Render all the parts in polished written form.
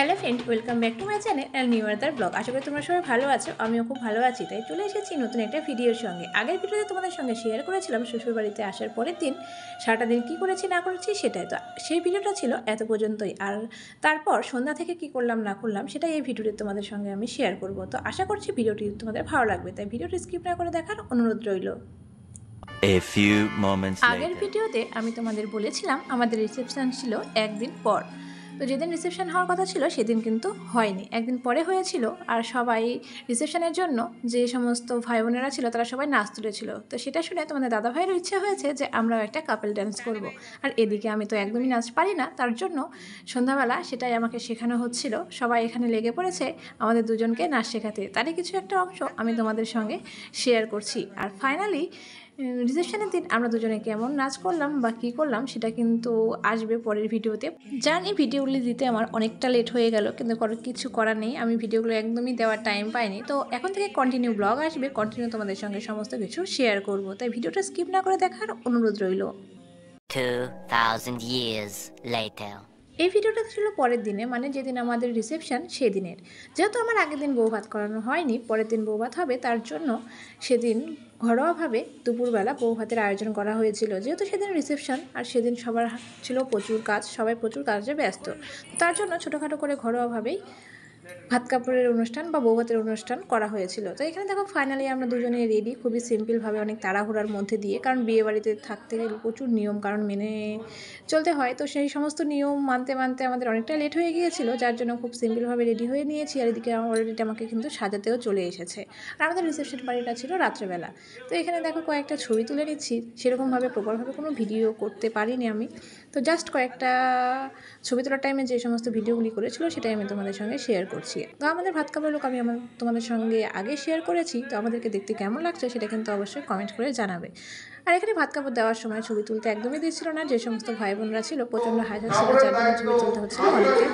Hello friend, welcome back to my channel and new other blog. আশা করি তোমরা সবাই ভালো আছো, আমিও খুব ভালো আছি। তাই চলে এসেছি নতুন একটা ভিডিওর সঙ্গে। আগের ভিডিওতে তোমাদের সঙ্গে শেয়ার করেছিলাম শ্বশুরবাড়িতে আসার পরের দিন সারাটা দিন কী করেছি না করেছি সেটাই। তো সেই ভিডিওটা ছিল এত পর্যন্তই। আর তারপর সন্ধ্যা থেকে কী করলাম না করলাম সেটাই এই ভিডিওটি তোমাদের সঙ্গে আমি শেয়ার করব। তো আশা করছি ভিডিওটি তোমাদের ভালো লাগবে, তাই ভিডিওটি স্কিপ না করে দেখার অনুরোধ রইল। আগের ভিডিওতে আমি তোমাদের বলেছিলাম আমাদের রিসেপশন ছিল একদিন পর। তো যেদিন রিসেপশন হওয়ার কথা ছিল সেদিন কিন্তু হয়নি, একদিন পরে হয়েছিল। আর সবাই রিসেপশনের জন্য যে সমস্ত ভাই বোনেরা ছিল তারা সবাই নাচ তুলেছিল। তো সেটা শুনে তোমাদের দাদা ভাইয়েরও ইচ্ছে হয়েছে যে আমরাও একটা কাপল ড্যান্স করব। আর এদিকে আমি তো একদমই নাচ পারি না, তার জন্য সন্ধ্যাবেলা সেটাই আমাকে শেখানো হচ্ছিল। সবাই এখানে লেগে পড়েছে আমাদের দুজনকে নাচ শেখাতে, তারই কিছু একটা অংশ আমি তোমাদের সঙ্গে শেয়ার করছি। আর ফাইনালি রিসেপশনের দিন আমরা দুজনে কেমন নাচ করলাম বা কী করলাম সেটা কিন্তু আসবে পরের ভিডিওতে। জানি ভিডিওগুলি দিতে আমার অনেকটা লেট হয়ে গেল, কিন্তু কিছু করার নেই, আমি ভিডিওগুলো একদমই দেওয়ার টাইম পাইনি। তো এখন থেকে কন্টিনিউ ব্লগ আসবে, কন্টিনিউ তোমাদের সঙ্গে সমস্ত কিছু শেয়ার করব, তাই ভিডিওটা স্কিপ না করে দেখার অনুরোধ রইল। 2000 years later. এই ভিডিওটা ছিল পরের দিনে, মানে যেদিন আমাদের রিসেপশন সেদিনের। যেহেতু আমার আগের দিন বউ ভাত করানো হয়নি, পরের দিন বউ ভাত হবে, তার জন্য সেদিন ঘরোয়াভাবে দুপুরবেলা বউ ভাতের আয়োজন করা হয়েছিল। যেহেতু সেদিন রিসেপশন আর সেদিন সবার ছিল প্রচুর কাজ, সবাই প্রচুর কাজে ব্যস্ত, তার জন্য ছোটোখাটো করে ঘরোয়াভাবেই ভাত কাপড়ের অনুষ্ঠান বা বউ ভাতের অনুষ্ঠান করা হয়েছিল। তো এখানে দেখো ফাইনালি আমরা দুজনে রেডি, খুবই সিম্পলভাবে, অনেক তাড়াহুড়ার মধ্যে দিয়ে, কারণ বিয়ে বাড়িতে থাকতে গেলে প্রচুর নিয়ম কারণ মেনে চলতে হয়। তো সেই সমস্ত নিয়ম মানতে মানতে আমাদের অনেকটা লেট হয়ে গিয়েছিল, যার জন্য খুব সিম্পলভাবে রেডি হয়ে নিয়েছি। আর এদিকে অলরেডি আমাকে কিন্তু সাজাতেও চলে এসেছে। আর আমাদের রিসেপশন বাড়িটা ছিল রাত্রেবেলা। তো এখানে দেখো কয়েকটা ছবি তুলে নিচ্ছি, সেরকমভাবে প্রপারভাবে কোনো ভিডিও করতে পারিনি আমি। তো জাস্ট কয়েকটা ছবি তোলার টাইমে যে সমস্ত ভিডিওগুলি করেছিল সেটাই আমি তোমাদের সঙ্গে শেয়ার করছি। তো আমাদের ভাত কাপড় লোক আমি তোমাদের সঙ্গে আগে শেয়ার করেছি। তো আমাদেরকে দেখতে কেমন লাগছে সেটা কিন্তু অবশ্যই কমেন্ট করে জানাবে। আর এখানে ভাত কাপড় দেওয়ার সময় ছবি তুলতে একদমই দিচ্ছিল না, যে সমস্ত ভাই বোনরা ছিল প্রচণ্ড হাসা ছিল, যার জন্য ছবি তুলতে হচ্ছিল অনেকটাই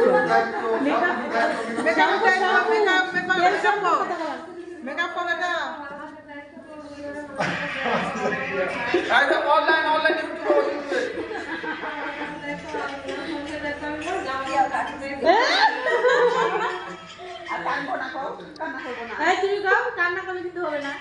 তুমি গাও, কান্না করলে কিন্তু হবে না।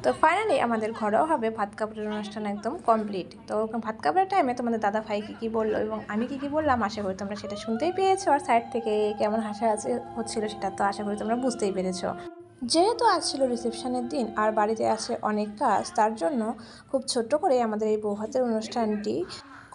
তো ফাইনালি আমাদের ঘরেও হবে ভাত কাপড়ের অনুষ্ঠান একদম কমপ্লিট। তো ভাত কাপড়ের টাইমে তোমাদের দাদা ভাই কী বললো এবং আমি কী বললাম আশা করি তোমরা সেটা শুনতেই পেয়েছো। আর সাইড থেকে কেমন হাসা হচ্ছিল সেটা তো আশা করি তোমরা বুঝতেই পেরেছো। যেহেতু আজ ছিল রিসেপশনের দিন আর বাড়িতে আছে অনেক কাজ, তার জন্য খুব ছোট্ট করে আমাদের এই বউ ভাতের অনুষ্ঠানটি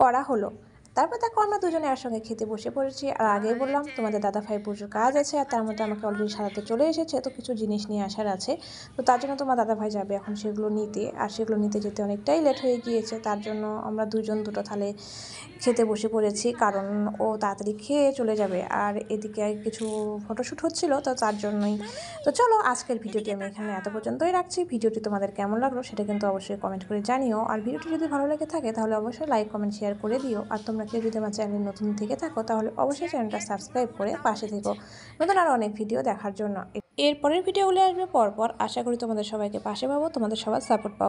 করা হলো। তারপর দেখো আমরা দুজনে একসঙ্গে খেতে বসে পড়েছি। আর আগেই বললাম তোমাদের দাদা ভাই প্রচুর কাজ আছে, আর তার মধ্যে আমাকে অলরেডি সারাতে চলে এসেছে, তো কিছু জিনিস নিয়ে আসার আছে। তো তার জন্য তোমার দাদা ভাই যাবে এখন সেগুলো নিতে, আর সেগুলো নিতে যেতে অনেকটাই লেট হয়ে গিয়েছে। তার জন্য আমরা দুটো থালে খেতে বসে পড়েছি, কারণ ও তাড়াতাড়ি খেয়ে চলে যাবে। আর এদিকে কিছু ফটোশ্যুট হচ্ছিল, তো তার জন্যই। তো চলো আজকের ভিডিওটি আমি এখানে এত পর্যন্তই রাখছি। ভিডিওটি তোমাদের কেমন লাগলো সেটা কিন্তু অবশ্যই কমেন্ট করে জানিও। আর ভিডিওটি যদি ভালো লেগে থাকে তাহলে অবশ্যই লাইক কমেন্ট শেয়ার করে দিও। আর তোমরা কেউ যদি আমার চ্যানেল নতুন থেকে থাকো তাহলে অবশ্যই চ্যানেলটা সাবস্ক্রাইব করে পাশে থেকো নতুন আরও অনেক ভিডিও দেখার জন্য। এরপরের ভিডিওগুলো আসবে পরপর, আশা করি তোমাদের সবাইকে পাশে পাবো, তোমাদের সবার সাপোর্ট পাবো।